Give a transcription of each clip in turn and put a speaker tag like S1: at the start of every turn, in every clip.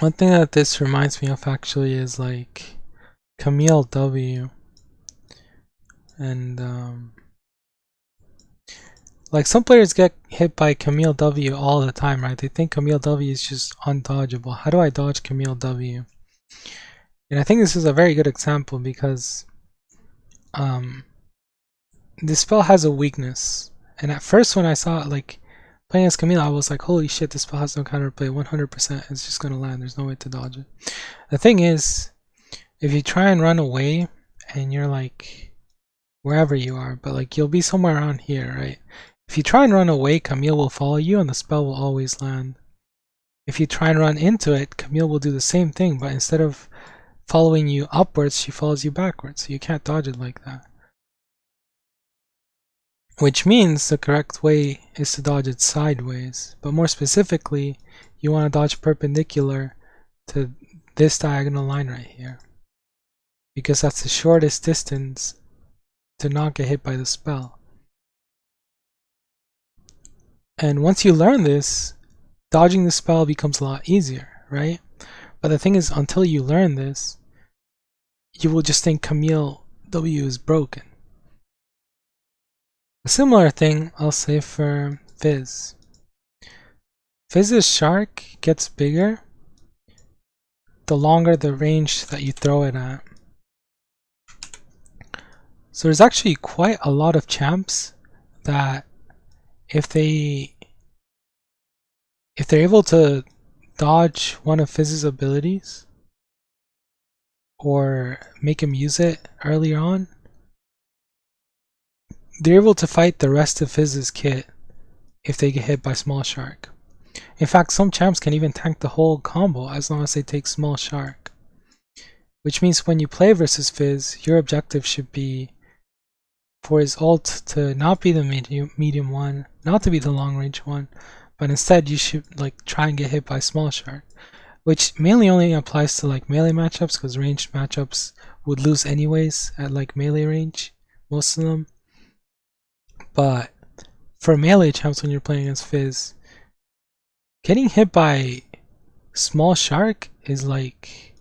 S1: One thing that this reminds me of actually is like Camille W. And like some players get hit by Camille W all the time, right? They think Camille W is just undodgeable. How do I dodge Camille W? And I think this is a very good example because this spell has a weakness. And at first when I saw it, like playing as Camille, I was like, holy shit, this spell has no counterplay. 100% it's just gonna land. There's no way to dodge it. The thing is, if you try and run away and you're like wherever you are, but like you'll be somewhere around here, right? If you try and run away, Camille will follow you and the spell will always land. If you try and run into it, Camille will do the same thing, but instead of following you upwards, she follows you backwards, so you can't dodge it like that. Which means the correct way is to dodge it sideways, but more specifically, you want to dodge perpendicular to this diagonal line right here, because that's the shortest distance to not get hit by the spell. And once you learn this, dodging the spell becomes a lot easier, right? But the thing is, until you learn this, you will just think Camille W is broken. A similar thing I'll say for Fizz. Fizz's shark gets bigger the longer the range that you throw it at. So there's actually quite a lot of champs that if they're able to dodge one of Fizz's abilities or make him use it early on, they're able to fight the rest of Fizz's kit if they get hit by Small Shark. In fact, some champs can even tank the whole combo as long as they take Small Shark. Which means when you play versus Fizz, your objective should be for his ult to not be the medium one, not to be the long range one, but instead you should like try and get hit by Small Shark. Which mainly only applies to like melee matchups, because ranged matchups would lose anyways at like melee range, most of them. But for melee champs when you're playing against Fizz, getting hit by Small Shark is like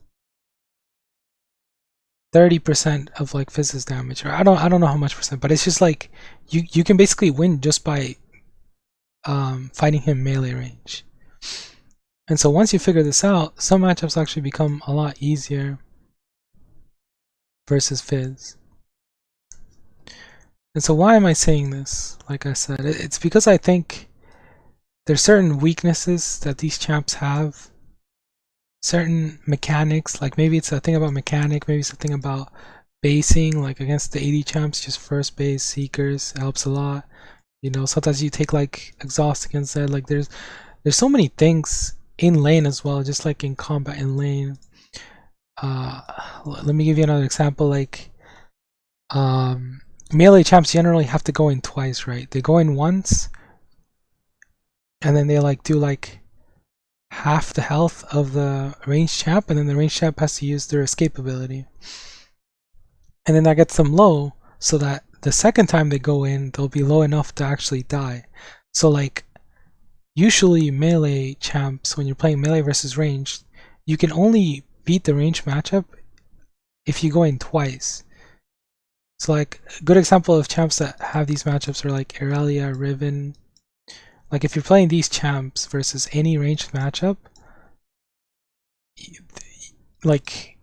S1: 30% of like Fizz's damage, or I don't know how much percent, but it's just like you can basically win just by fighting him melee range. And so once you figure this out, some matchups actually become a lot easier versus Fizz. And so why am I saying this? Like I said, it's because I think there's certain weaknesses that these champs have, certain mechanics, like maybe it's a thing about mechanic, maybe it's a thing about basing, like against the AD champs, just first base, seekers, it helps a lot. You know, sometimes you take like exhaust against that, like there's so many things in lane as well, just like in combat in lane. Let me give you another example, like melee champs generally have to go in twice, right? They go in once and then they like do like half the health of the ranged champ, and then the ranged champ has to use their escape ability, and then that gets them low so that the second time they go in they'll be low enough to actually die. So like usually melee champs, when you're playing melee versus ranged, you can only beat the ranged matchup if you go in twice. So like a good example of champs that have these matchups are like Irelia, Riven. Like if you're playing these champs versus any ranged matchup, like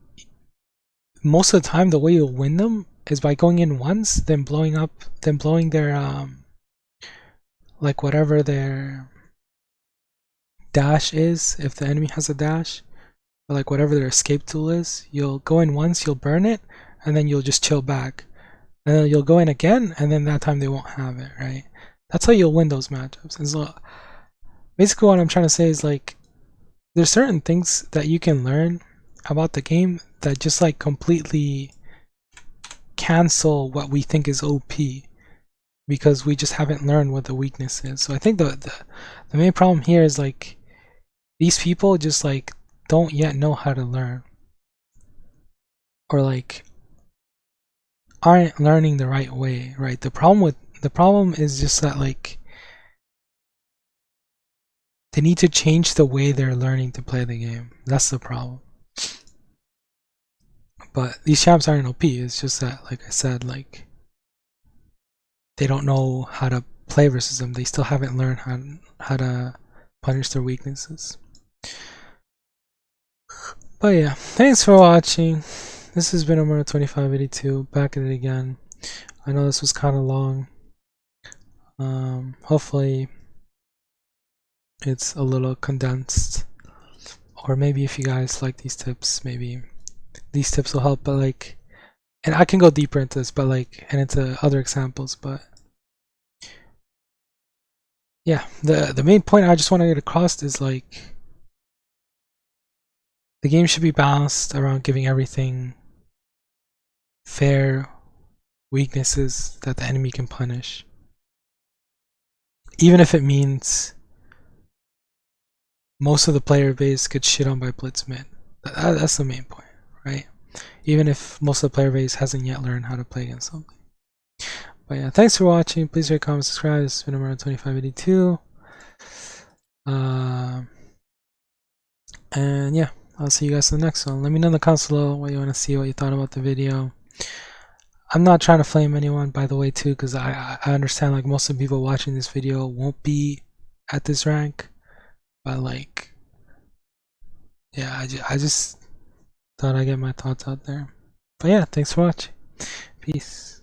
S1: most of the time the way you'll win them is by going in once, then blowing their like whatever their dash is, if the enemy has a dash, or like whatever their escape tool is. You'll go in once, you'll burn it, and then you'll just chill back, and then you'll go in again, and then that time they won't have it, right? That's how you'll win those matchups. And so basically what I'm trying to say is like there's certain things that you can learn about the game that just like completely cancel what we think is OP, because we just haven't learned what the weakness is. So I think the main problem here is like these people just like don't yet know how to learn, or like aren't learning the right way, right? The problem is just that like They need to change the way they're learning to play the game. That's the problem. But these champs aren't OP. It's just that, like I said, like they don't know how to play versus them. They still haven't learned how to punish their weaknesses. But yeah, thanks for watching. This has been Omar 2582. Back at it again. I know this was kind of long. Hopefully it's a little condensed, or maybe if you guys like these tips, maybe these tips will help. But like, and I can go deeper into this, but like, and into other examples. But yeah, the main point I just want to get across is like the game should be balanced around giving everything fair weaknesses that the enemy can punish, even if it means most of the player base gets shit on by blitz mid. That's the main point, right? Even if most of the player base hasn't yet learned how to play against something. But yeah, thanks for watching. Please rate, comment, subscribe. This has been around 2582. And yeah, I'll see you guys in the next one. Let me know in the comments below what you want to see, what you thought about the video. I'm not trying to flame anyone, by the way, too, because I understand like most of the people watching this video won't be at this rank. But like, yeah, I just thought I'd get my thoughts out there. But yeah, thanks for watching. Peace.